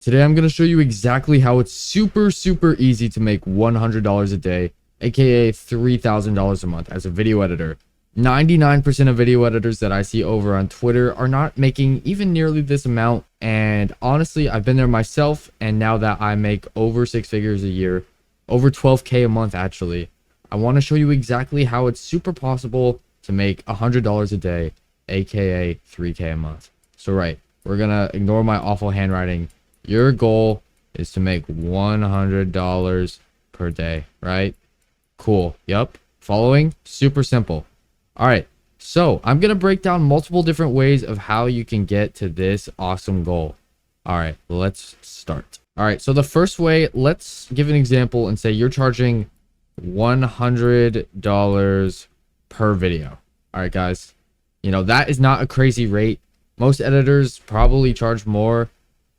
Today I'm going to show you exactly how it's super easy to make $100 a day, aka $3,000 a month as a video editor. 99% of video editors that I see over on Twitter are not making even nearly this amount, and honestly, I've been there myself, and now that I make over 6 figures a year, over 12K a month actually, I want to show you exactly how it's super possible to make $100 a day, aka 3K a month. So we're going to ignore my awful handwriting. Your goal is to make $100 per day, right? Cool. Yep. Following? Super simple. All right. So I'm going to break down multiple different ways of how you can get to this awesome goal. All right. Let's start. All right. So the first way, let's give an example and say you're charging $100 per video. All right, guys. You know, that is not a crazy rate. Most editors probably charge more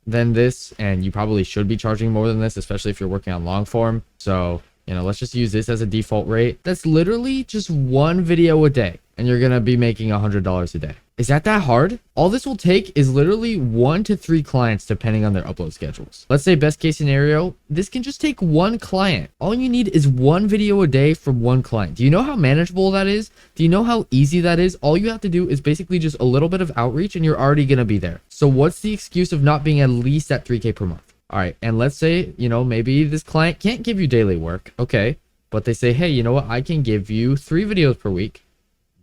than this, and you probably should be charging more than this, especially if you're working on long form. So, you know, let's just use this as a default rate. That's literally just one video a day, and you're gonna be making $100 a day. Is that hard? All this will take is literally 1 to 3 clients depending on their upload schedules. Let's say best case scenario, this can just take 1 client. All you need is 1 video a day from 1 client. Do you know how manageable that is? Do you know how easy that is? All you have to do is basically just a little bit of outreach and you're already gonna be there. So what's the excuse of not being at least at 3K per month? All right, and let's say, you know, maybe this client can't give you daily work, okay? But they say, hey, you know what? I can give you 3 videos per week.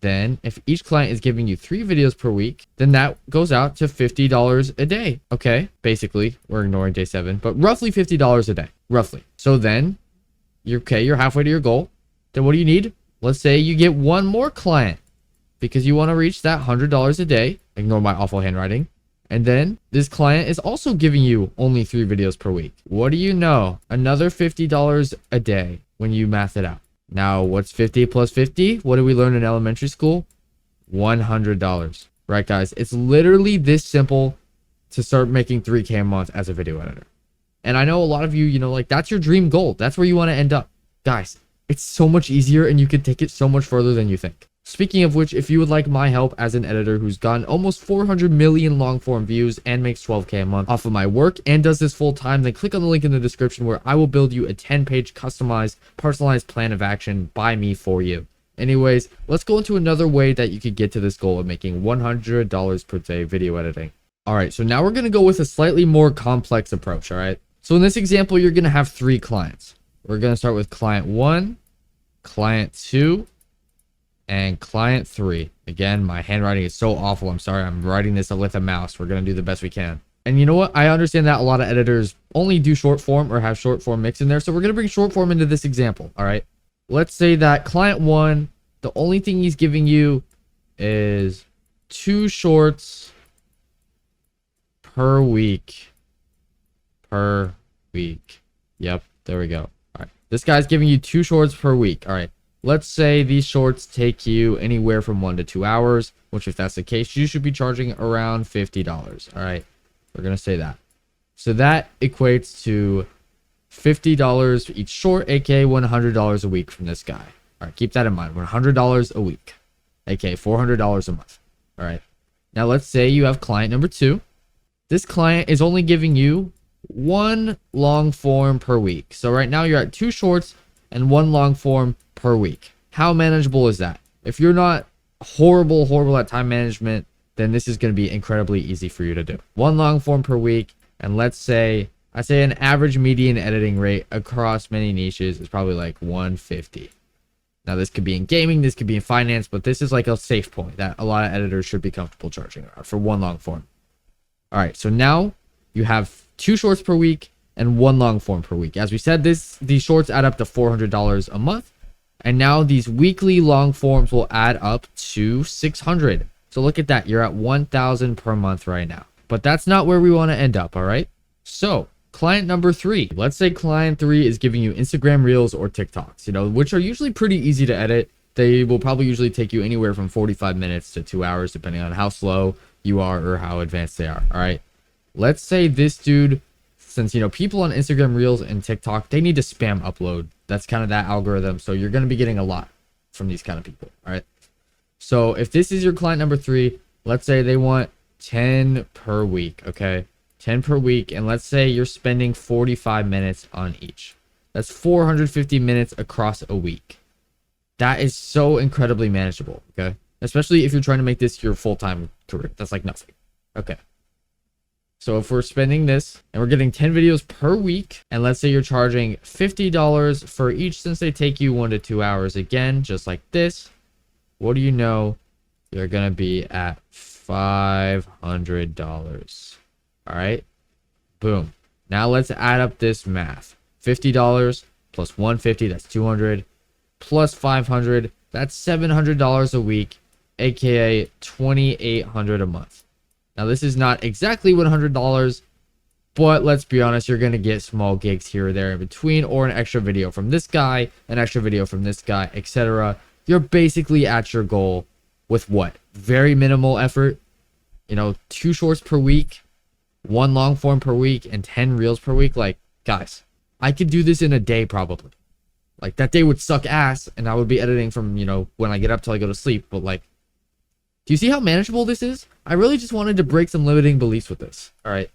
Then if each client is giving you 3 videos per week, then that goes out to $50 a day. Okay. Basically, we're ignoring day 7, but roughly $50 a day, roughly. So then you're halfway to your goal. Then what do you need? Let's say you get 1 more client because you want to reach that $100 a day. Ignore my awful handwriting. And then this client is also giving you only 3 videos per week. What do you know? Another $50 a day when you math it out. Now, what's 50 plus 50? What did we learn in elementary school? $100. Right, guys? It's literally this simple to start making 3K a month as a video editor. And I know a lot of you, you know, like that's your dream goal. That's where you want to end up. Guys, it's so much easier and you can take it so much further than you think. Speaking of which, if you would like my help as an editor who's gotten almost 400 million long form views and makes 12K a month off of my work and does this full time, then click on the link in the description where I will build you a 10-page customized, personalized plan of action by me for you. Anyways, let's go into another way that you could get to this goal of making $100 per day video editing. All right, so now we're going to go with a slightly more complex approach, all right? So in this example, you're going to have 3 clients. We're going to start with client 1, client 2, and client 3. Again, my handwriting is so awful. I'm sorry. I'm writing this with a mouse. We're going to do the best we can. And you know what? I understand that a lot of editors only do short form or have short form mixed in there. So we're going to bring short form into this example. All right. Let's say that client 1, the only thing he's giving you is 2 shorts per week. Per week. Yep. There we go. All right. This guy's giving you 2 shorts per week. All right. Let's say these shorts take you anywhere from 1 to 2 hours, which if that's the case, you should be charging around $50. All right. We're going to say that. So that equates to $50 for each short, aka $100 a week from this guy. All right. Keep that in mind. $100 a week, aka $400 a month. All right. Now let's say you have client number 2. This client is only giving you 1 long form per week. So right now you're at 2 shorts and 1 long form per week. How manageable is that? If you're not horrible at time management, then this is going to be incredibly easy for you to do. 1 long form per week, and let's say I say an average median editing rate across many niches is probably like 150. Now this could be in gaming, this could be in finance, but this is like a safe point that a lot of editors should be comfortable charging around for 1 long form. All right, so now you have 2 shorts per week and 1 long form per week. As we said, these shorts add up to $400 a month. And now these weekly long forms will add up to 600. So look at that. You're at 1,000 per month right now. But that's not where we want to end up, all right? So client number 3. Let's say client 3 is giving you Instagram Reels or TikToks, you know, which are usually pretty easy to edit. They will probably usually take you anywhere from 45 minutes to 2 hours, depending on how slow you are or how advanced they are, all right? Let's say this dude, since, you know, people on Instagram Reels and TikTok, they need to spam upload. That's kind of that algorithm. So you're going to be getting a lot from these kind of people. All right. So if this is your client number 3, let's say they want 10 per week. Okay. 10 per week, and let's say you're spending 45 minutes on each. That's 450 minutes across a week. That is so incredibly manageable, okay? Especially if you're trying to make this your full-time career. That's like nothing. Okay. So if we're spending this and we're getting 10 videos per week, and let's say you're charging $50 for each since they take you 1 to 2 hours again, just like this, what do you know? You're going to be at $500. All right. Boom. Now let's add up this math. $50 plus 150, that's 200, plus 500, that's $700 a week, aka $2,800 a month. Now this is not exactly $100, but let's be honest, you're going to get small gigs here or there in between, or an extra video from this guy, an extra video from this guy, etc. You're basically at your goal with what? Very minimal effort. 2 shorts per week, 1 long form per week, and 10 reels per week. Like, guys, I could do this in a day probably. Like, that day would suck ass, and I would be editing from, when I get up till I go to sleep. But, like, do you see how manageable this is? I really just wanted to break some limiting beliefs with this. All right.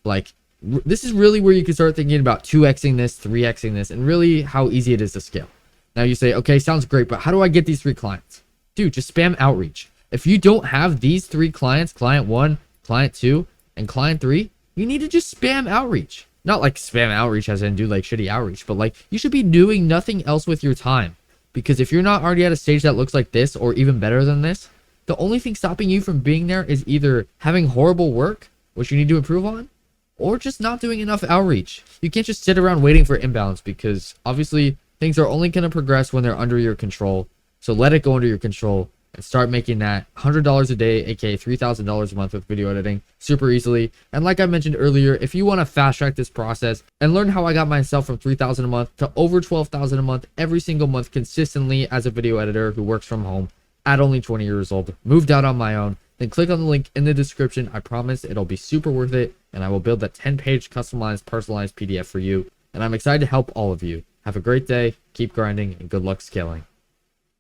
Like, this is really where you can start thinking about 2xing this, 3xing this, and really how easy it is to scale. Now you say, okay, sounds great, but how do I get these 3 clients? Dude, just spam outreach. If you don't have these 3 clients, client 1, client 2, and client 3, you need to just spam outreach. Not like spam outreach as in do like shitty outreach, but like you should be doing nothing else with your time. Because if you're not already at a stage that looks like this or even better than this, the only thing stopping you from being there is either having horrible work, which you need to improve on, or just not doing enough outreach. You can't just sit around waiting for inbounds, because obviously things are only going to progress when they're under your control. So let it go under your control and start making that $100 a day, aka $3,000 a month with video editing super easily. And like I mentioned earlier, if you want to fast track this process and learn how I got myself from $3,000 a month to over $12,000 a month every single month consistently as a video editor who works from home at only 20 years old, moved out on my own, then click on the link in the description. I promise it'll be super worth it, and I will build that 10-page customized, personalized PDF for you. And I'm excited to help all of you. Have a great day, keep grinding, and good luck scaling.